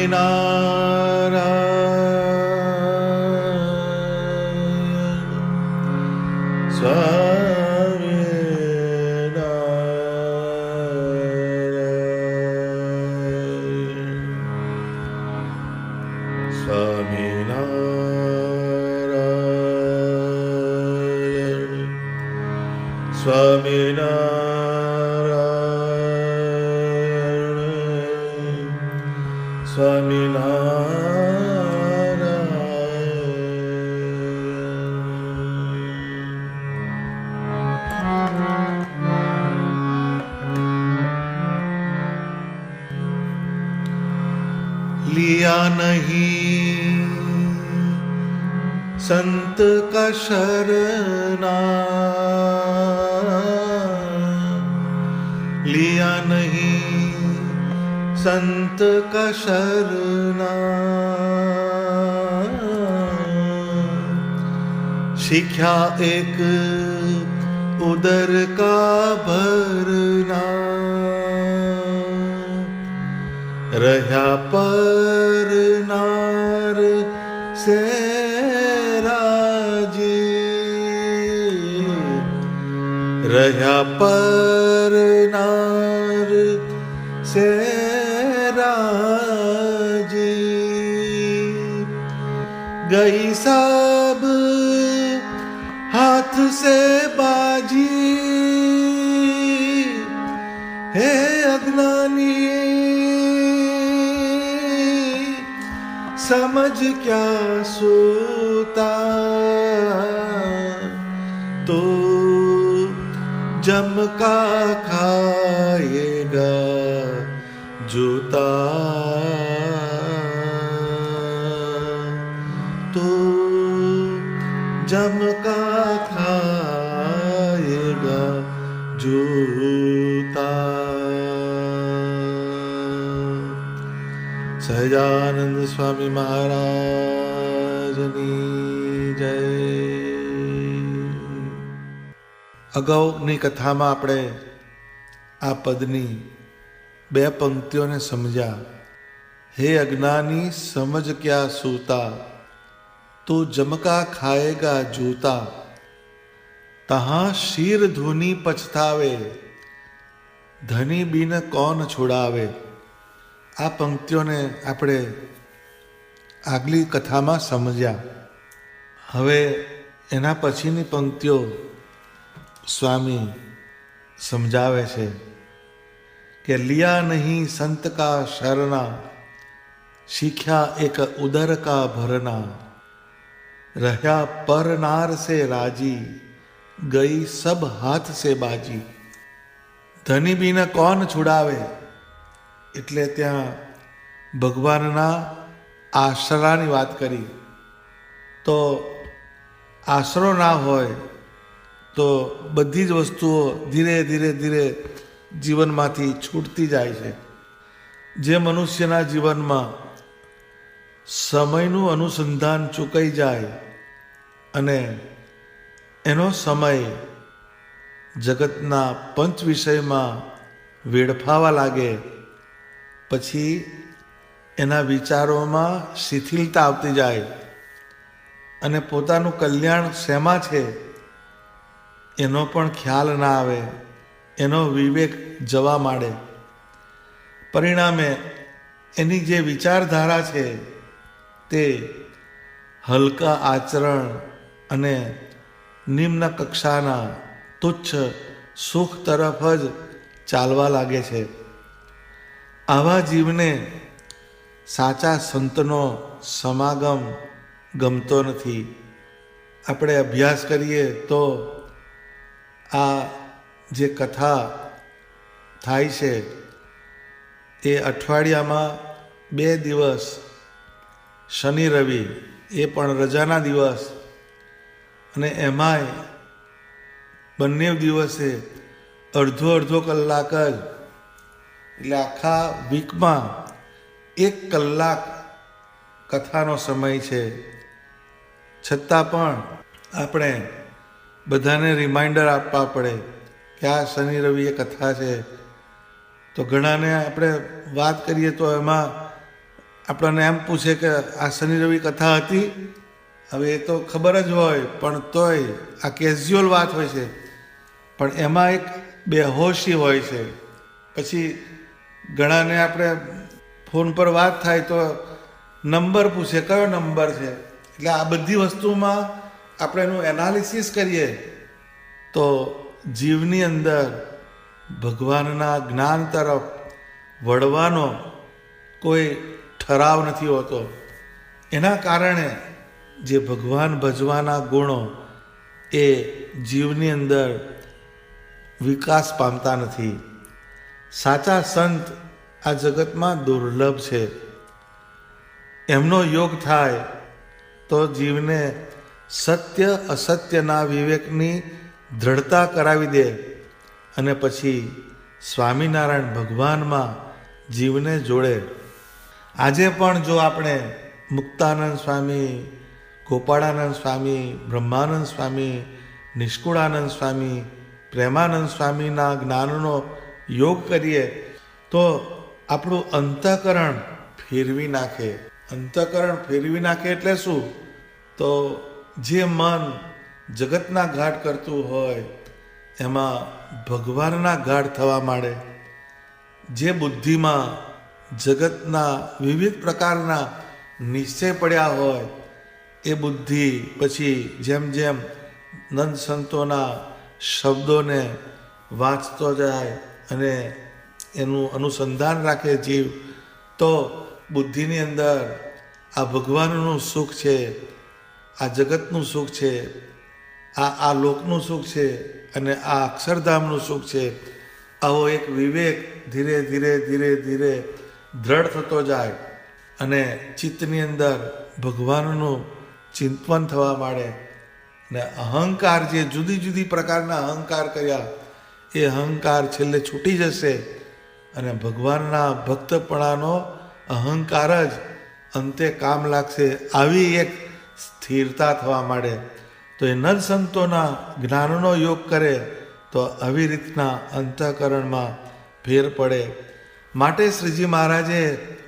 સ્વામિનારાયણ સ્વામિનારાયણ સ્વામિનારાયણ સ્વામિનારાયણ સ્વામિનારાયણ लिया नहीं संत का शरणा, लिया नहीं संत का शरणा, सीखा एक उदर का भरना, રહ્યા પર નાર સે રાજી, રહ્યા પર નાર સે રાજી, ગઈ સબ હાથ સે બાજી, હે अज्ञानी समझ क्या सोता, तो जम का खाएगा जूता, तो जम का खाएगा जूता। સહજાનંદ સ્વામી મહારાજની જય. અગાઉની કથામાં આપણે આ પદની બે પંક્તિઓને સમજ્યા. હે અજ્ઞાની સમજ ક્યા સૂતા, તું જમકા ખાએગા જૂતા, તહાં શીર ધૂની પછતાવે, ધની બિન કોણ છોડાવે. આ પંક્તિઓને આપણે આગલી કથામાં સમજ્યા. હવે એના પછીની પંક્તિઓ સ્વામી સમજાવે છે કે લિયા નહીં સંત કા શરણા, શીખ્યા એક ઉદર કા ભરના, રહ્યા પર નાર સે રાજી, ગઈ સબ હાથ સે બાજી. ધની બીને કોણ છોડાવે, એટલે ત્યાં ભગવાનના આશરાની વાત કરી. તો આશરો ના હોય તો બધી જ વસ્તુઓ ધીરે ધીરે ધીરે જીવનમાંથી છૂટતી જાય છે. જે મનુષ્યના જીવનમાં સમયનું અનુસંધાન ચૂકાઈ જાય અને એનો સમય જગતના પંચ વિષયમાં વેડફાવા લાગે, પછી એના વિચારોમાં શિથિલતા આવતી જાય અને પોતાનું કલ્યાણ શેમાં છે એનો પણ ખ્યાલ ના આવે, એનો વિવેક જવા માંડે. પરિણામે એની જે વિચારધારા છે તે હલકા આચરણ અને નિમ્ન કક્ષાના તુચ્છ સુખ તરફ જ ચાલવા લાગે છે. આવા જીવને સાચા સંતનો સમાગમ ગમતો નથી. આપણે અભ્યાસ કરીએ તો આ જે કથા થાય છે એ અઠવાડિયામાં 2 દિવસ, શનિ રવિ એ પણ રજાના દિવસ, અને એમાંય બંને દિવસે અડધો કલાક જ, એટલે આખા વીકમાં 1 કલાક કથાનો સમય છે. છતાં પણ આપણે બધાને રિમાઇન્ડર આપવા પડે કે આ શનિ રવિ એ કથા છે. તો ઘણાને આપણે વાત કરીએ તો એમાં આપણને એમ પૂછે કે આ શનિ રવિ કથા હતી, હવે એ તો ખબર જ હોય, પણ તોય આ કેઝ્યુઅલ વાત હોય છે, પણ એમાં એક બેહોશી હોય છે. પછી ઘણાને આપણે ફોન પર વાત થાય તો નંબર પૂછે, કયો નંબર છે. એટલે આ બધી વસ્તુમાં આપણે એનું એનાલિસિસ કરીએ તો જીવની અંદર ભગવાનના જ્ઞાન તરફ વળવાનો કોઈ ઠરાવ નથી હોતો. એના કારણે જે ભગવાન ભજવાના ગુણો એ જીવની અંદર વિકાસ પામતા નથી. સાચા સંત આ જગતમાં દુર્લભ છે. એમનો યોગ થાય તો જીવને સત્ય અસત્યના વિવેકની દ્રઢતા કરાવી દે અને પછી સ્વામિનારાયણ ભગવાનમાં જીવને જોડે. આજે પણ જો આપણે મુક્તાનંદ સ્વામી, ગોપાળાનંદ સ્વામી, બ્રહ્માનંદ સ્વામી, નિષ્કુળાનંદ સ્વામી, પ્રેમાનંદ સ્વામીના જ્ઞાનનો યોગ કરીએ તો આપણું અંતઃકરણ ફેરવી નાખે. અંતઃકરણ ફેરવી નાખે એટલે શું? તો જે મન જગતના ઘાટ કરતું હોય એમાં ભગવાનના ઘાટ થવા માંડે. જે બુદ્ધિમાં જગતના વિવિધ પ્રકારના નિશ્ચય પડ્યા હોય એ બુદ્ધિ પછી જેમ જેમ નંદ સંતોના શબ્દોને વાંચતો જાય અને એનું અનુસંધાન રાખે જીવ, તો બુદ્ધિની અંદર આ ભગવાનનું સુખ છે, આ જગતનું સુખ છે, આ લોકનું સુખ છે અને આ અક્ષરધામનું સુખ છે, આવો એક વિવેક ધીરે ધીરે ધીરે ધીરે દ્રઢ થતો જાય અને ચિત્તની અંદર ભગવાનનું ચિંતન થવા માંડે. ને અહંકાર, જે જુદી જુદી પ્રકારના અહંકાર કર્યા એ અહંકાર છેલ્લે છૂટી જશે અને ભગવાનના ભક્તપણાનો અહંકાર જ અંતે કામ લાગશે. આવી એક સ્થિરતા થવા માંડે. તો એ નદ સંતોના જ્ઞાનનો યોગ કરે તો આવી રીતના અંતઃકરણમાં ફેર પડે. માટે શ્રીજી મહારાજે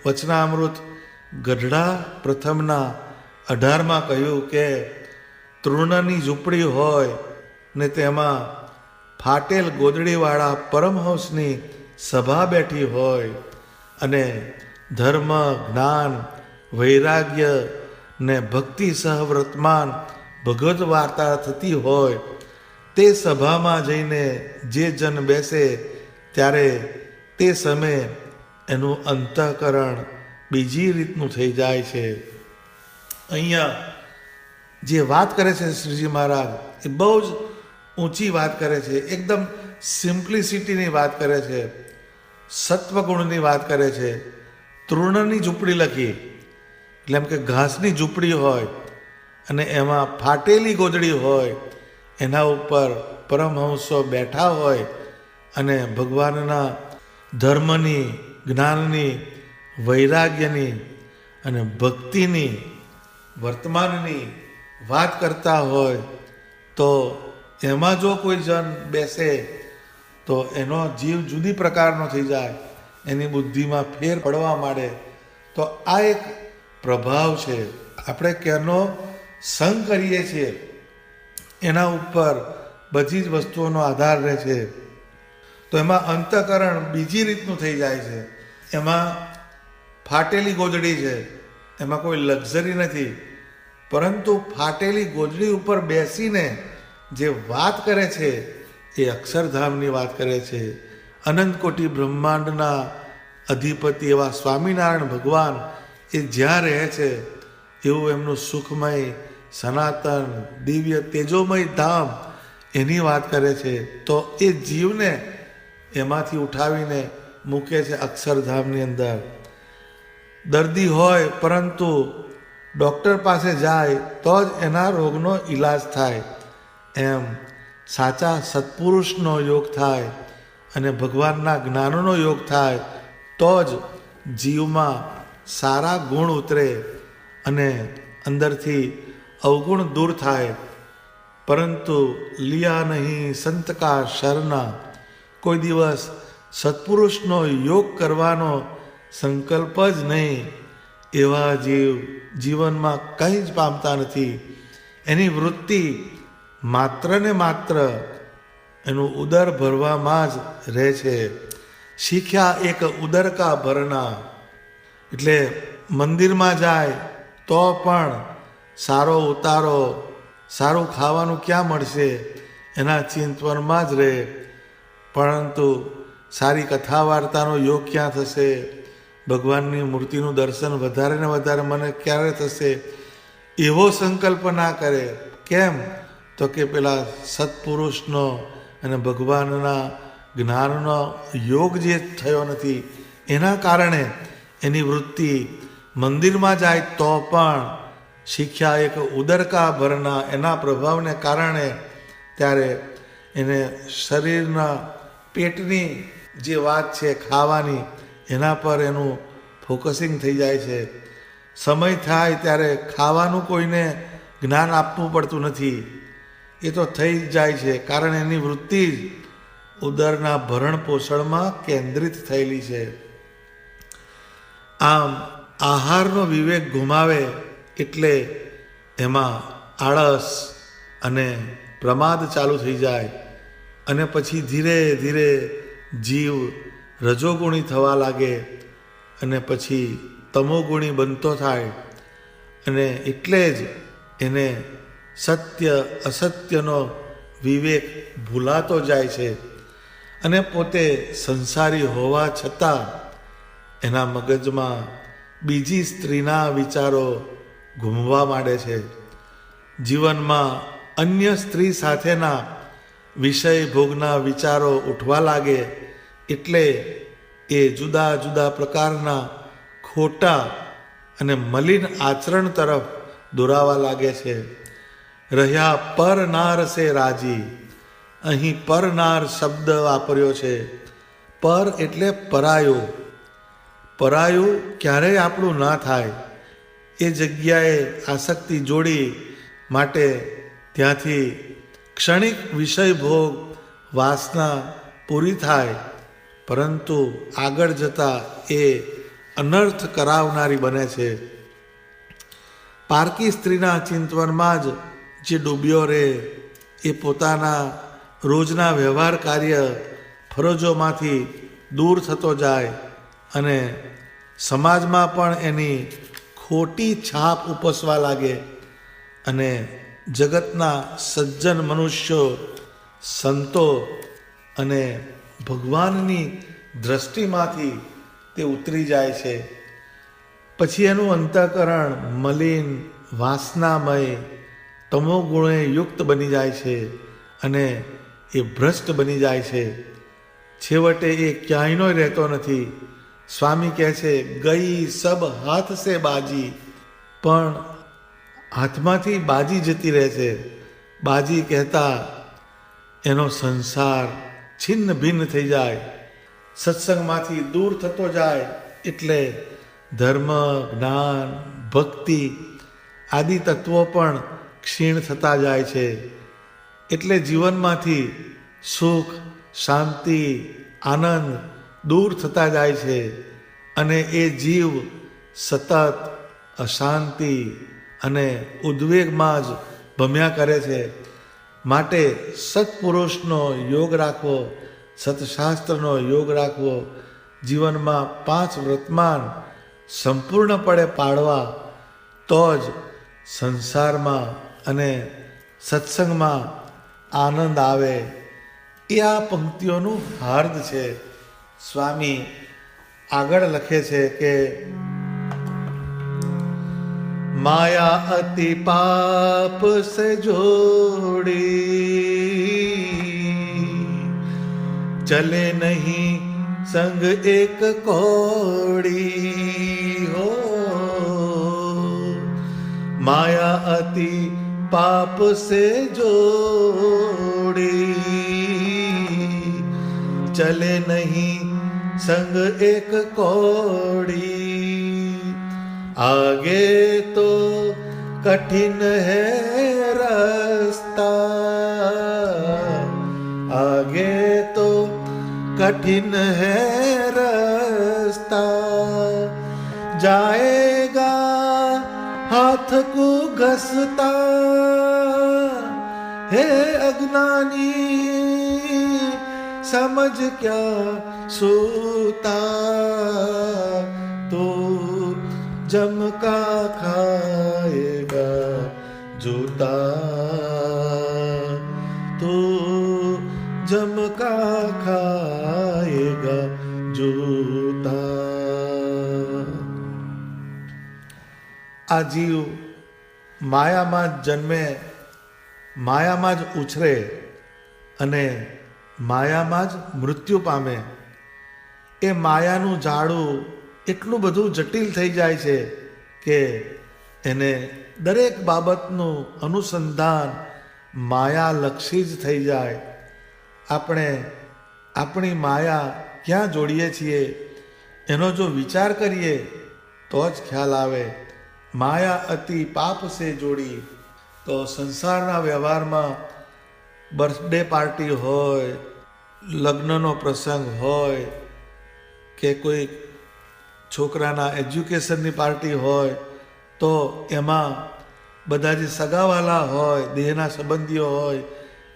વચનામૃત ગઢડા પ્રથમના 18માં કહ્યું કે તૃણની ઝૂંપડી હોય ને તેમાં ફાટેલ ગોદડીવાળા પરમહંસની સભા બેઠી હોય અને ધર્મ, જ્ઞાન, વૈરાગ્ય ને ભક્તિ સહવર્તમાન ભગવદ વાર્તા થતી હોય, તે સભામાં જઈને જે જન બેસે ત્યારે તે સમયે એનું અંતઃકરણ બીજી રીતનું થઈ જાય છે. અહીંયા જે વાત કરે છે શ્રીજી મહારાજ એ બહુ જ ઊંચી વાત કરે છે. એકદમ સિમ્પ્લિસિટીની વાત કરે છે, સત્વગુણની વાત કરે છે. તૃણની ઝૂંપડી લખી એટલે એમ કે ઘાસની ઝૂંપડી હોય અને એમાં ફાટેલી ગોદડી હોય, એના ઉપર પરમહંસો બેઠા હોય અને ભગવાનના ધર્મની, જ્ઞાનની, વૈરાગ્યની અને ભક્તિની, વર્તમાનની વાત કરતા હોય, તો એમાં જો કોઈ જન બેસે તો એનો જીવ જુદી પ્રકારનો થઈ જાય, એની બુદ્ધિમાં ફેર પડવા માંડે. તો આ એક પ્રભાવ છે. આપણે કેનો સંગ કરીએ છીએ એના ઉપર બધી જ વસ્તુઓનો આધાર રહે છે. તો એમાં અંતઃકરણ બીજી રીતનું થઈ જાય છે. એમાં ફાટેલી ગોદડી છે, એમાં કોઈ લક્ઝરી નથી, પરંતુ ફાટેલી ગોદડી ઉપર બેસીને જે વાત કરે છે એ અક્ષરધામની વાત કરે છે. અનંત કોટી બ્રહ્માંડના અધિપતિ એવા સ્વામિનારાયણ ભગવાન એ જ્યાં રહે છે એવું એમનું સુખમય, સનાતન, દિવ્ય, તેજોમય ધામ એની વાત કરે છે. તો એ જીવને એમાંથી ઉઠાવીને મૂકે છે અક્ષરધામની અંદર. દર્દી હોય પરંતુ ડૉક્ટર પાસે જાય તો જ એના રોગનો ઈલાજ થાય. એમ સાચા સત્પુરુષનો યોગ થાય અને ભગવાનના જ્ઞાનનો યોગ થાય તો જ જીવમાં સારા ગુણ ઉતરે અને અંદરથી અવગુણ દૂર થાય. પરંતુ લિયા નહીં સંત કા શરના, કોઈ દિવસ સત્પુરુષનો યોગ કરવાનો સંકલ્પ જ નહીં એવા જીવ જીવનમાં કંઈ જ પામતા નથી. એની વૃત્તિ માત્ર ને માત્ર એનું ઉદર ભરવામાં જ રહે છે. શીખ્યા એક ઉદરકા ભરના, એટલે મંદિરમાં જાય તો પણ સારો ઉતારો, સારું ખાવાનું ક્યાં મળશે એના ચિંતવનમાં જ રહે. પરંતુ સારી કથા વાર્તાનો યોગ ક્યાં થશે, ભગવાનની મૂર્તિનું દર્શન વધારે ને વધારે મને ક્યારે થશે એવો સંકલ્પ ના કરે. કેમ? તો કે પેલા સત્પુરુષનો અને ભગવાનના જ્ઞાનનો યોગ જે થયો નથી એના કારણે એની વૃત્તિ મંદિરમાં જાય તો પણ શીખ્યા એક ઉદરકા ભરના એના પ્રભાવને કારણે ત્યારે એને શરીરના પેટની જે વાત છે ખાવાની એના પર એનું ફોકસિંગ થઈ જાય છે. સમય થાય ત્યારે ખાવાનું કોઈને જ્ઞાન આપવું પડતું નથી, એ તો થઈ જ જાય છે. કારણ એની વૃત્તિ જ ઉદરના ભરણ પોષણમાં કેન્દ્રિત થયેલી છે. આમ આહારનો વિવેક ગુમાવે એટલે એમાં આળસ અને પ્રમાદ ચાલુ થઈ જાય અને પછી ધીરે ધીરે જીવ રજોગુણી થવા લાગે અને પછી તમોગુણી બનતો થાય. અને એટલે જ એને સત્ય અસત્યનો વિવેક ભૂલાતો જાય છે અને પોતે સંસારી હોવા છતાં એના મગજમાં બીજી સ્ત્રીના વિચારો ઘૂમવા માંડે છે. જીવનમાં અન્ય સ્ત્રી સાથેના વિષય ભોગના વિચારો ઉઠવા લાગે એટલે એ જુદા જુદા પ્રકારના ખોટા અને મલિન આચરણ તરફ દોરાવા લાગે છે. રહ્યા પર નાર સે રાજી, અહીં પરનાર શબ્દ વાપર્યો છે. પર એટલે પરાયું. પરાયું ક્યારેય આપણું ના થાય એ જગ્યાએ આસક્તિ જોડી માટે ત્યાંથી ક્ષણિક વિષય ભોગ વાસના પૂરી થાય, પરંતુ આગળ જતાં એ અનર્થ કરાવનારી બને છે. પારકી સ્ત્રીના ચિંતવનમાં જ જે ડૂબ્યો રહે એ પોતાના રોજના વ્યવહાર કાર્ય ફરજોમાંથી દૂર થતો જાય અને સમાજમાં પણ એની ખોટી છાપ ઉપસવા લાગે અને જગતના સજ્જન મનુષ્યો, સંતો અને ભગવાનની દ્રષ્ટિમાંથી તે ઉતરી જાય છે. પછી એનું અંતઃકરણ મલિન, વાસનામય, તમોગુણે યુક્ત બની જાય છે અને એ ભ્રષ્ટ બની જાય છે. છેવટે એ ક્યાંયનો રહેતો નથી. સ્વામી કહે છે, ગઈ સબ હાથ સે બાજી, પણ હાથમાંથી બાજી જતી રહે છે. બાજી કહેતા એનો સંસાર છિન્ન ભિન્ન થઈ જાય, સત્સંગમાંથી દૂર થતો જાય એટલે ધર્મ, જ્ઞાન, ભક્તિ આદિ તત્વો પણ ક્ષીણ થતા જાય છે. એટલે જીવનમાંથી સુખ, શાંતિ, આનંદ દૂર થતા જાય છે અને એ જીવ સતત અશાંતિ અને ઉદ્વેગમાં જ ભમ્યા કરે છે. માટે સત્પુરુષનો યોગ રાખવો, સત્શાસ્ત્રનો યોગ રાખવો, જીવનમાં 5 વર્તમાન સંપૂર્ણપણે પાડવા, તો જ સંસારમાં અને સત્સંગમાં આનંદ આવે. એ આ પંક્તિઓનું હાર્દ છે. સ્વામી આગળ લખે છે કે માયા અતિ પાપ સે જોડી, ચલે નહીં સંગ એક કોડી. હો માયા અતિ પાપ સે જોડી, ચલે નહીં संग एक कौड़ी. आगे तो कठिन है रास्ता, आगे तो कठिन है रास्ता, जाएगा हाथ को घसता है अज्ञानी, समझ क्या सोता तो जम का खाएगा जूता, तो जम का खाएगा जूता। આ જીવ માયામાં જ જન્મે, માયામાં જ ઉછરે અને માયામાં જ મૃત્યુ પામે. એ માયાનું ઝાડું એટલું બધું જટિલ થઈ જાય છે કે એને દરેક બાબતનું અનુસંધાન માયાલક્ષી જ થઈ જાય. આપણે આપણી માયા ક્યાં જોડીએ છીએ એનો જો વિચાર કરીએ તો જ ખ્યાલ આવે. માયા અતિ પાપ સે જોડી. તો સંસારના વ્યવહારમાં બર્થડે પાર્ટી હોય, લગ્નનો પ્રસંગ હોય કે કોઈ છોકરાના એજ્યુકેશનની પાર્ટી હોય તો એમાં બધા જે સગાવાલા હોય, દેહના સંબંધીઓ હોય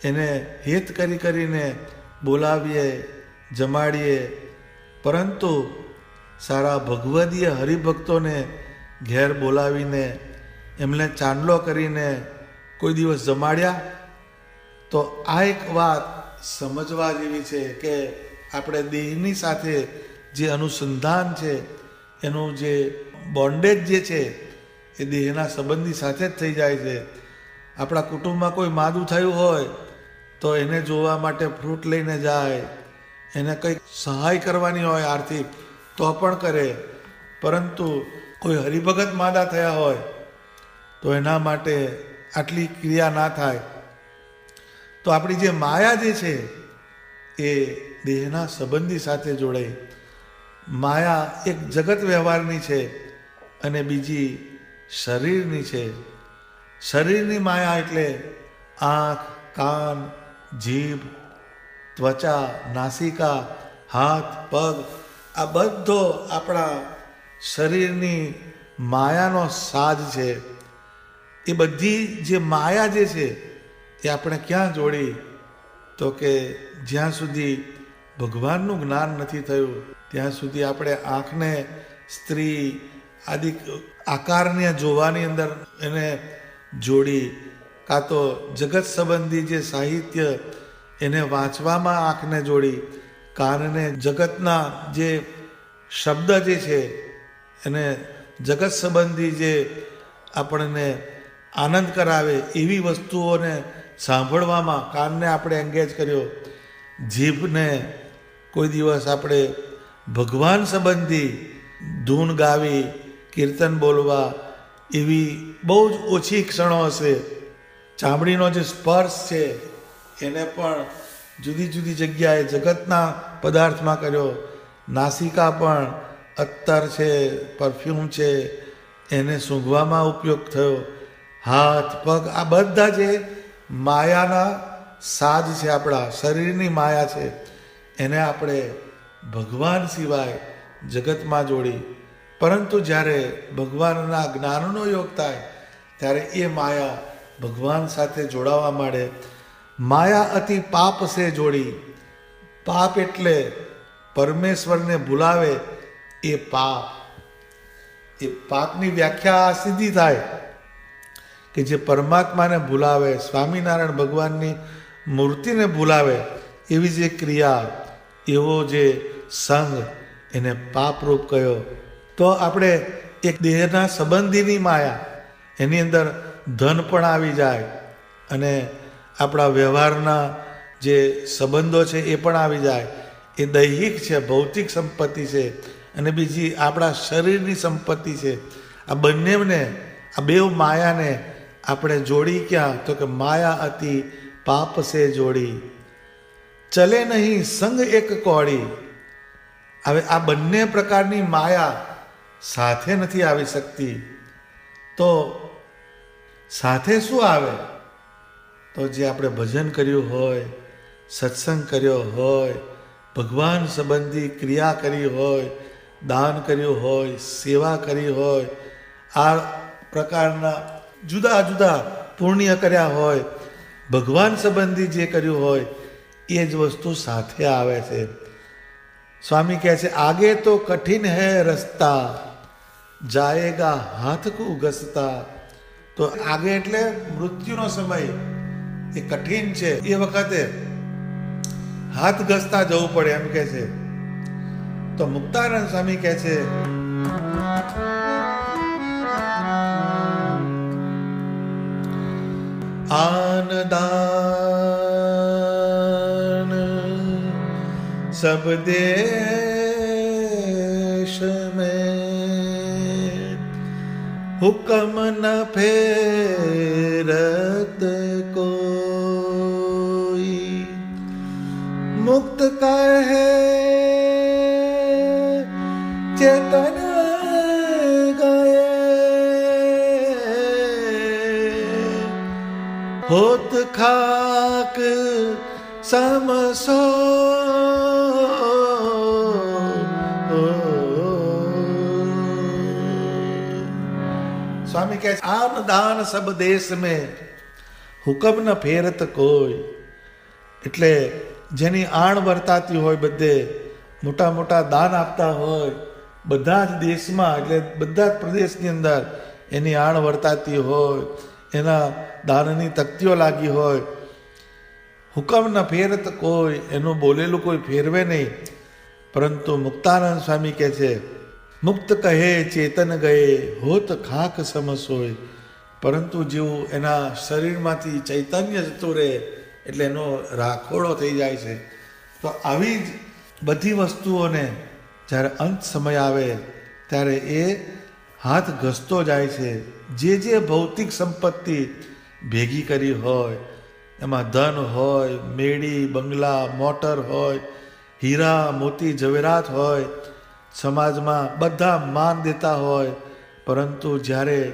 એને હિત કરીને બોલાવીએ, જમાડીએ. પરંતુ સારા ભગવદીય હરિભક્તોને ઘેર બોલાવીને એમને ચાંદલો કરીને કોઈ દિવસ જમાડ્યા? તો આ એક વાત સમજવા જેવી છે કે આપણે દેહની સાથે જે અનુસંધાન છે, એનું જે બોન્ડેજ જે છે એ દેહના સંબંધી સાથે જ થઈ જાય છે. આપણા કુટુંબમાં કોઈ માદું થયું હોય તો એને જોવા માટે ફ્રૂટ લઈને જાય, એને કંઈક સહાય કરવાની હોય આર્થિક તો પણ કરે. પરંતુ કોઈ હરિભગત માદા થયા હોય તો એના માટે આટલી ક્રિયા ના થાય. તો આપણી જે માયા જે છે એ દેહના સંબંધી સાથે જોડાય. માયા એક જગત વ્યવહારની છે અને બીજી શરીરની છે. શરીરની માયા એટલે આંખ, કાન, જીભ, ત્વચા, નાસિકા, હાથ, પગ, આ બધો આપણા શરીરની માયાનો સાજ છે. એ બધી જે માયા જે છે એ આપણે ક્યાં જોડી? તો કે જ્યાં સુધી ભગવાનનું જ્ઞાન નથી થયું ત્યાં સુધી આપણે આંખને સ્ત્રી આદિ આકારને જોવાની અંદર એને જોડી, કાં તો જગત સંબંધી જે સાહિત્ય એને વાંચવામાં આંખને જોડી, કાનને જગતના જે શબ્દ જે છે એને જગત સંબંધી જે આપણને આનંદ કરાવે એવી વસ્તુઓને સાંભળવામાં કાનને આપણે એંગેજ કર્યો. જીભને કોઈ દિવસ આપણે ભગવાન સંબંધી ધૂન ગાવી, કીર્તન બોલવા એવી બહુ જ ઓછી ક્ષણો હશે. ચામડીનો જે સ્પર્શ છે એને પણ જુદી જુદી જગ્યાએ જગતના પદાર્થમાં કર્યો. નાસિકા પણ અત્તર છે, પરફ્યુમ છે, એને સૂંઘવામાં ઉપયોગ થયો. હાથ, પગ, આ બધા જે માયાના સાજ છે, આપણા શરીરની માયા છે, એને આપણે ભગવાન સિવાય જગતમાં જોડી. પરંતુ જ્યારે ભગવાનના જ્ઞાનનો યોગ થાય ત્યારે એ માયા ભગવાન સાથે જોડાવા માંડે. માયા અતિ પાપ સે જોડી. પાપ એટલે પરમેશ્વરને ભૂલાવે એ પાપ. એ પાપની વ્યાખ્યા સીધી થાય કે જે પરમાત્માને ભૂલાવે, સ્વામિનારાયણ ભગવાનની મૂર્તિને ભૂલાવે એવી જે ક્રિયા, એવો જે સંગ એને પાપરૂપ કયો. તો આપણે એક દેહના સંબંધીની માયા, એની અંદર ધન પણ આવી જાય અને આપણા વ્યવહારના જે સંબંધો છે એ પણ આવી જાય. એ દૈહિક છે, ભૌતિક સંપત્તિ છે, અને બીજી આપણા શરીરની સંપત્તિ છે. આ બંનેને, આ બે માયાને આપણે જોડી ક્યાં? તો કે માયા અતિ પાપ સે જોડી. ચલે નહીં સંગ એક કોડી. હવે આ બંને પ્રકારની માયા સાથે નથી આવી શકતી. તો સાથે શું આવે? તો જે આપણે ભજન કર્યું હોય, સત્સંગ કર્યો હોય, ભગવાન સંબંધી ક્રિયા કરી હોય, દાન કર્યું હોય, સેવા કરી હોય, આ પ્રકારના જુદા જુદા પુણ્ય કર્યા હોય, ભગવાન સંબંધી જે કર્યું હોય એ જ વસ્તુ સાથે આવે છે. સ્વામી કહે છે આગે તો કઠિન હૈ રસ્તા, જાયેગા હાથ કો ઘસતા. તો આગે એટલે મૃત્યુનો સમય એ કઠિન છે, એ વખતે હાથ ઘસતા જવું પડે એમ કે છે. તો મુક્તાનંદ સ્વામી કહે છે आन दान सब देश में, हुक्म न फेरत कोई, मुक्त कहे चेतन होत खाक समसो. स्वामी कहते आन दान सब देश में, हुकम न फेरत कोई. એટલે જેની આણ વર્તાતી હોય, બધે મોટા મોટા દાન આપતા હોય, બધા જ દેશમાં એટલે બધા જ પ્રદેશની અંદર એની આણ વર્તાતી હોય, એના દાનની તકતીઓ લાગી હોય, હુકમ ન ફેરત કોઈ, એનું બોલેલું કોઈ ફેરવે નહીં. પરંતુ મુક્તાનંદ સ્વામી કહે છે મુક્ત કહે ચેતન ગયે, હોત ખાક સમસોય. પરંતુ જેવું એના શરીરમાંથી ચૈતન્ય જતું રહે એટલે એનો રાખોડો થઈ જાય છે. તો આવી જ બધી વસ્તુઓને જ્યારે અંત સમય આવે ત્યારે એ હાથ ઘસતો જાય છે. જે ભૌતિક સંપત્તિ ભેગી કરી હોય, એમાં ધન હોય, મેળી બંગલા મોટર હોય, હીરા મોતી જવેરાત હોય, સમાજમાં બધા માન દેતા હોય, પરંતુ જ્યારે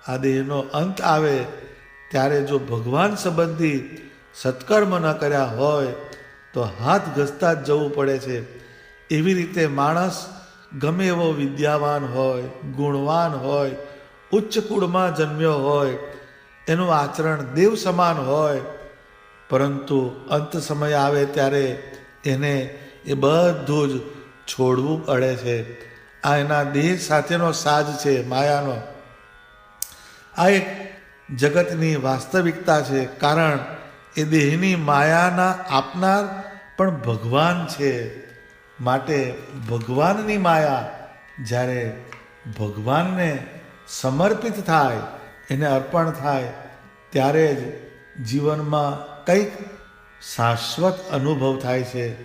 આ દેહનો અંત આવે ત્યારે જો ભગવાન સંબંધી સત્કર્મ ન કર્યા હોય તો હાથ ઘસતા જ જવું પડે છે. એવી રીતે માણસ ગમે એવો વિદ્યાવાન હોય, ગુણવાન હોય, ઉચ્ચ કુળમાં જન્મ્યો હોય, એનું આચરણ દેવ સમાન હોય, પરંતુ અંત સમય આવે ત્યારે એને એ બધું જ છોડવું પડે છે. આ એના દેહ સાથેનો સાજ છે માયાનો. આ એક જગતની વાસ્તવિકતા છે. કારણ એ દેહની માયાના આપનાર પણ ભગવાન છે. માટે ભગવાનની માયા જ્યારે ભગવાનને સમર્પિત થાય, એને અર્પણ થાય, ત્યારે જ જીવનમાં કંઈક શાશ્વત અનુભવ થાય છે.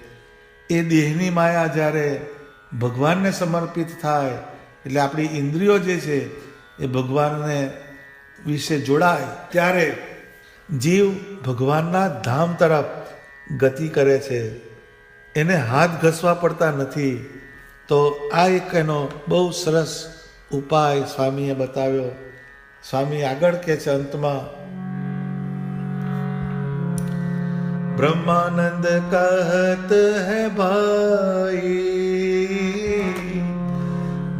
એ દેહની માયા જ્યારે ભગવાનને સમર્પિત થાય એટલે આપણી ઇન્દ્રિયો જે છે એ ભગવાનને વિશે જોડાય ત્યારે જીવ ભગવાનના ધામ તરફ ગતિ કરે છે. એને હાથ ઘસવા પડતા નથી. તો આ એક એનો બહુ સરસ ઉપાય સ્વામીએ બતાવ્યો. સ્વામી આગળ કહે છે અંતમાં, ब्रह्मानंद कहत है भाई,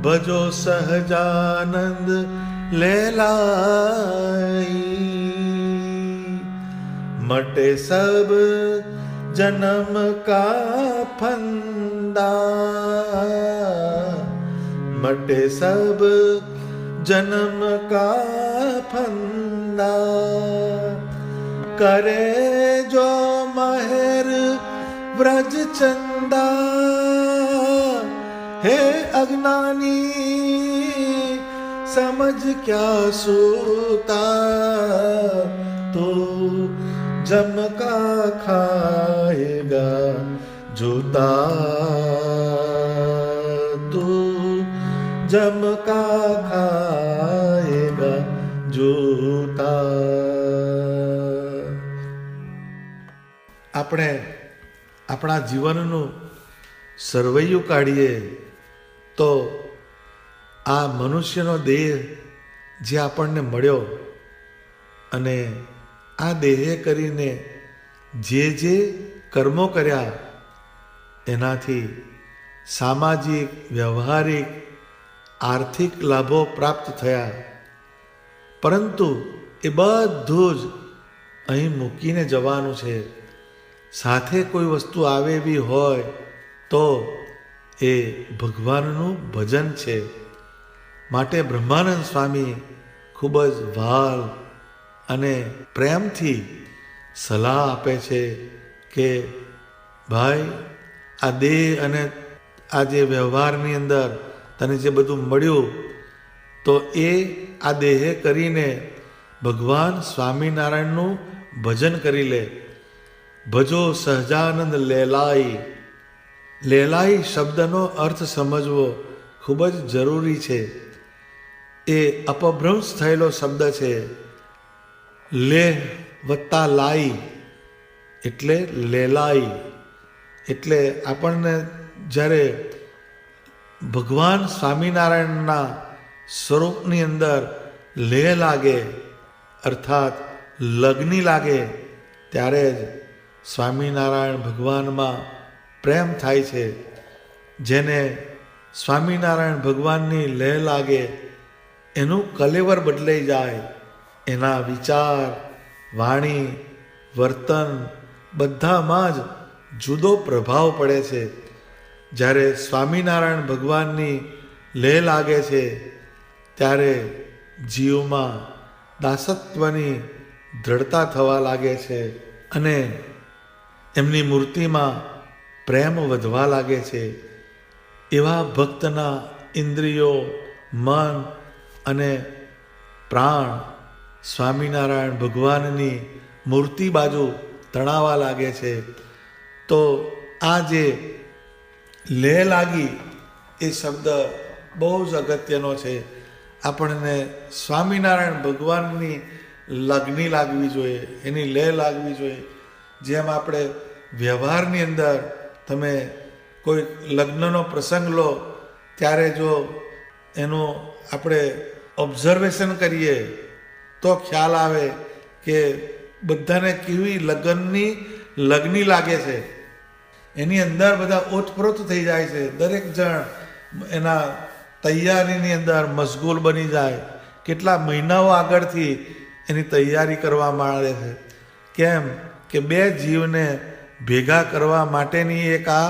भजो सहजानंद लेलाई, मटे सब जन्म का फंदा, मटे सब जन्म का फंदा, करे जो महर व्रज चंदा, हे अज्ञानी समझ क्या सूता, तो जम का खाएगा जूता, तू जम का खाएगा जूता. આપણે આપણા જીવનનું સરવૈયું કાઢીએ તો આ મનુષ્યનો દેહ જે આપણને મળ્યો અને આ દેહે કરીને જે કર્મો કર્યા એનાથી સામાજિક, વ્યવહારિક, આર્થિક લાભો પ્રાપ્ત થયા. પરંતુ એ બધું જ અહીં મૂકીને જવાનું છે. સાથે કોઈ વસ્તુ આવે એવી હોય તો એ ભગવાનનું ભજન છે. માટે બ્રહ્માનંદ સ્વામી ખૂબ જ વ્હાલ અને પ્રેમથી સલાહ આપે છે કે ભાઈ, આ દેહ અને આ જે વ્યવહારની અંદર તને જે બધું મળ્યું તો એ આ દેહે કરીને ભગવાન સ્વામિનારાયણનું ભજન કરી લે. ભજો સહજાનંદ લેલાઈ. લેલાઈ શબ્દનો અર્થ સમજવો ખૂબ જ જરૂરી છે. એ અપભ્રંશ થયેલો શબ્દ છે. લેહ વત્તા લાઈ એટલે લેલાઈ. એટલે આપણને જ્યારે ભગવાન સ્વામિનારાયણના સ્વરૂપની અંદર લેહ લાગે અર્થાત લગ્ની લાગે ત્યારે જ સ્વામિનારાયણ ભગવાનમાં પ્રેમ થાય છે. જેને સ્વામિનારાયણ ભગવાનની લેહ લાગે એનું કલેવર બદલાઈ જાય. એના વિચાર, વાણી, વર્તન બધામાં જ જુદો પ્રભાવ પડે છે. જ્યારે સ્વામિનારાયણ ભગવાનની લેહ લાગે છે ત્યારે જીવમાં દાસત્વની દ્રઢતા થવા લાગે છે અને એમની મૂર્તિમાં પ્રેમ વધવા લાગે છે. એવા ભક્તના ઇન્દ્રિયો, મન અને પ્રાણ સ્વામિનારાયણ ભગવાનની મૂર્તિ બાજુ તણાવા લાગે છે. તો આ જે લેહ લાગી એ શબ્દ બહુ જ અગત્યનો છે. આપણને સ્વામિનારાયણ ભગવાનની લગ્ની લાગવી જોઈએ, એની લેહ લાગવી જોઈએ. જેમ આપણે વ્યવહારની અંદર તમે કોઈ લગ્નનો પ્રસંગ લો ત્યારે જો એનું આપણે ઓબ્ઝર્વેશન કરીએ તો ખ્યાલ આવે કે બધાને કેવી લગ્ની લાગે છે. એની અંદર બધા ઓતપ્રોત થઈ જાય છે. દરેક જણ એના તૈયારીની અંદર મશગુલ બની જાય. કેટલા મહિનાઓ આગળથી એની તૈયારી કરવા માંડે છે. કેમ કે બે જીવને ભેગા કરવા માટેની એક આ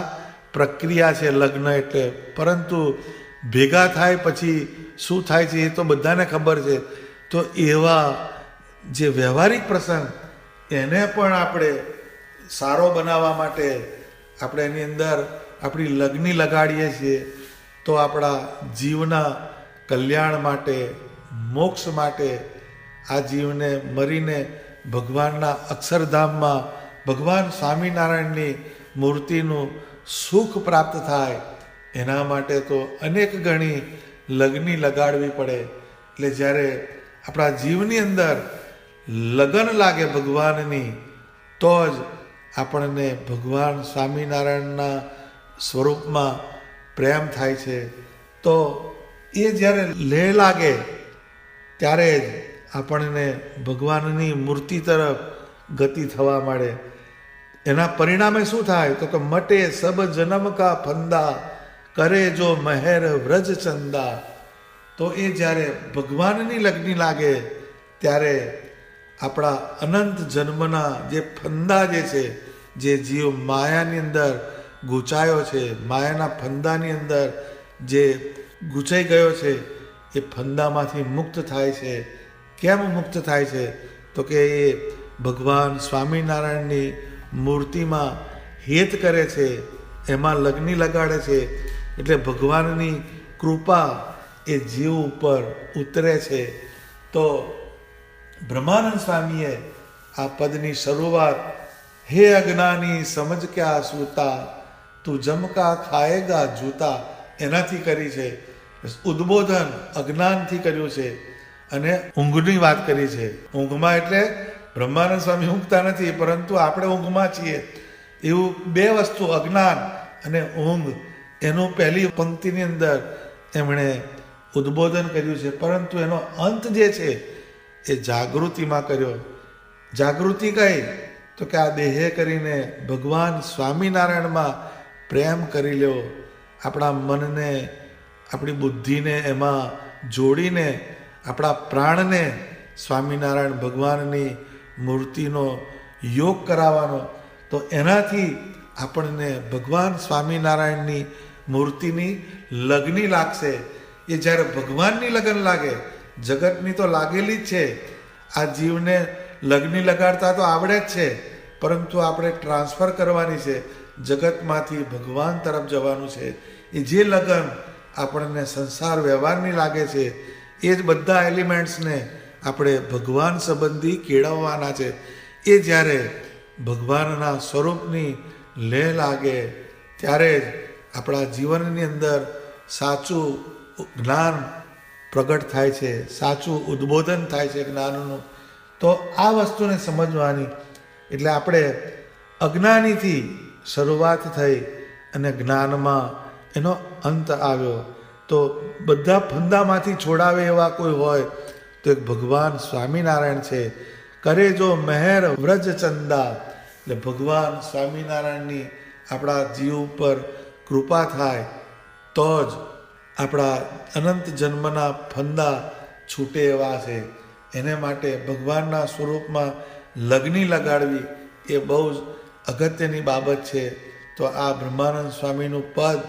પ્રક્રિયા છે લગ્ન એટલે. પરંતુ ભેગા થાય પછી શું થાય છે એ તો બધાને ખબર છે. તો એવા જે વ્યવહારિક પ્રસંગ એને પણ આપણે સારો બનાવવા માટે આપણે એની અંદર આપણી લગ્ની લગાડીએ છીએ. તો આપણા જીવના કલ્યાણ માટે, મોક્ષ માટે, આ જીવને મરીને ભગવાનના અક્ષરધામમાં ભગવાન સ્વામિનારાયણની મૂર્તિનું સુખ પ્રાપ્ત થાય એના માટે તો અનેક ગણી લગ્ની લગાડવી પડે. એટલે જ્યારે આપણા જીવની અંદર લગન લાગે ભગવાનની તો જ આપણને ભગવાન સ્વામિનારાયણના સ્વરૂપમાં પ્રેમ થાય છે. તો એ જ્યારે લેહ લાગે ત્યારે જ આપણને ભગવાનની મૂર્તિ તરફ ગતિ થવા માંડે. એના પરિણામે શું થાય તો કે મટે સબ જન્મ કા ફંદા, કરે જો મહેર વ્રજ ચંદા. તો એ જ્યારે ભગવાનની લગ્ની લાગે ત્યારે આપણા અનંત જન્મના જે ફંદા જે છે, જે જીવ માયાની અંદર ગૂંચાયો છે, માયાના ફંદાની અંદર જે ગૂંચાઈ ગયો છે એ ફંદામાંથી મુક્ત થાય છે. કેમ મુક્ત થાય છે તો કે એ ભગવાન સ્વામિનારાયણની મૂર્તિમાં હેત કરે છે, એમાં લગ્ની લગાડે છે. એટલે ભગવાનની કૃપા એ જીવ ઉપર ઉતરે છે. તો બ્રહ્માનંદ સ્વામીએ આ પદની શરૂઆત હે અજ્ઞાની સમજ ક્યા સૂતા, તું જમકા ખાએગા જૂતા એનાથી કરી છે. ઉદ્બોધન અજ્ઞાનથી કર્યું છે અને ઊંઘની વાત કરી છે. ઊંઘમાં એટલે બ્રહ્માનંદ સ્વામી ઊંઘતા નથી પરંતુ આપણે ઊંઘમાં છીએ. એવું બે વસ્તુ અજ્ઞાન અને ઊંઘ એનું પહેલી પંક્તિની અંદર એમણે ઉદ્બોધન કર્યું છે. પરંતુ એનો અંત જે છે એ જાગૃતિમાં કર્યો. જાગૃતિ કઈ તો કે આ દેહે કરીને ભગવાન સ્વામિનારાયણમાં પ્રેમ કરી લ્યો. આપણા મનને, આપણી બુદ્ધિને એમાં જોડીને આપણા પ્રાણને સ્વામિનારાયણ ભગવાનની મૂર્તિનો યોગ કરાવવાનો, તો એનાથી આપણને ભગવાન સ્વામિનારાયણની મૂર્તિની લગની લાગશે. એ જ્યારે ભગવાનની લગન લાગે, જગતની તો લાગેલી જ છે, આ જીવને લગની લગાડતા તો આવડે જ છે, પરંતુ આપણે ટ્રાન્સફર કરવાની છે, જગતમાંથી ભગવાન તરફ જવાનું છે. એ જે લગન આપણને સંસાર વ્યવહારની લાગે છે, એ જ બધા એલિમેન્ટ્સને આપણે ભગવાન સંબંધી કેળવવાના છે. એ જ્યારે ભગવાનના સ્વરૂપની લેહ લાગે ત્યારે જ આપણા જીવનની અંદર સાચું જ્ઞાન પ્રગટ થાય છે, સાચું ઉદ્બોધન થાય છે જ્ઞાનનું. તો આ વસ્તુને સમજવાની, એટલે આપણે અજ્ઞાનીથી શરૂઆત થઈ અને જ્ઞાનમાં એનો અંત આવ્યો. તો બધા ફંદામાંથી છોડાવે એવા કોઈ હોય તો એક ભગવાન સ્વામિનારાયણ છે. કરે જો મહેર વ્રજ ચંદા, એટલે ભગવાન સ્વામિનારાયણની આપણા જીવ ઉપર કૃપા થાય તો જ આપણા અનંત જન્મના ફંદા છૂટે એવા છે. એને માટે ભગવાનના સ્વરૂપમાં લગની લગાડવી એ બહુ જ અગત્યની બાબત છે. તો આ બ્રહ્માનંદ સ્વામીનું પદ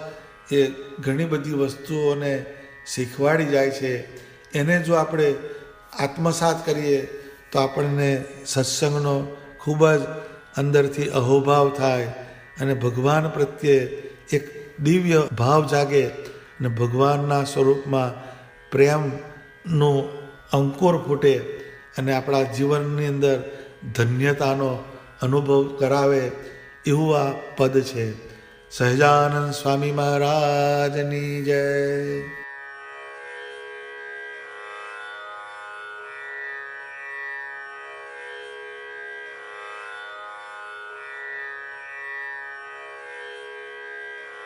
એ ઘણી બધી વસ્તુઓને શીખવાડી જાય છે. એને જો આપણે આત્મસાત કરીએ તો આપણને સત્સંગનો ખૂબ જ અંદરથી અહોભાવ થાય અને ભગવાન પ્રત્યે એક દિવ્ય ભાવ જાગે અને ભગવાનના સ્વરૂપમાં પ્રેમનું અંકુર ફૂટે અને આપણા જીવનની અંદર ધન્યતાનો અનુભવ કરાવે એવું આ પદ છે. સહજાનંદ સ્વામી મહારાજની જય.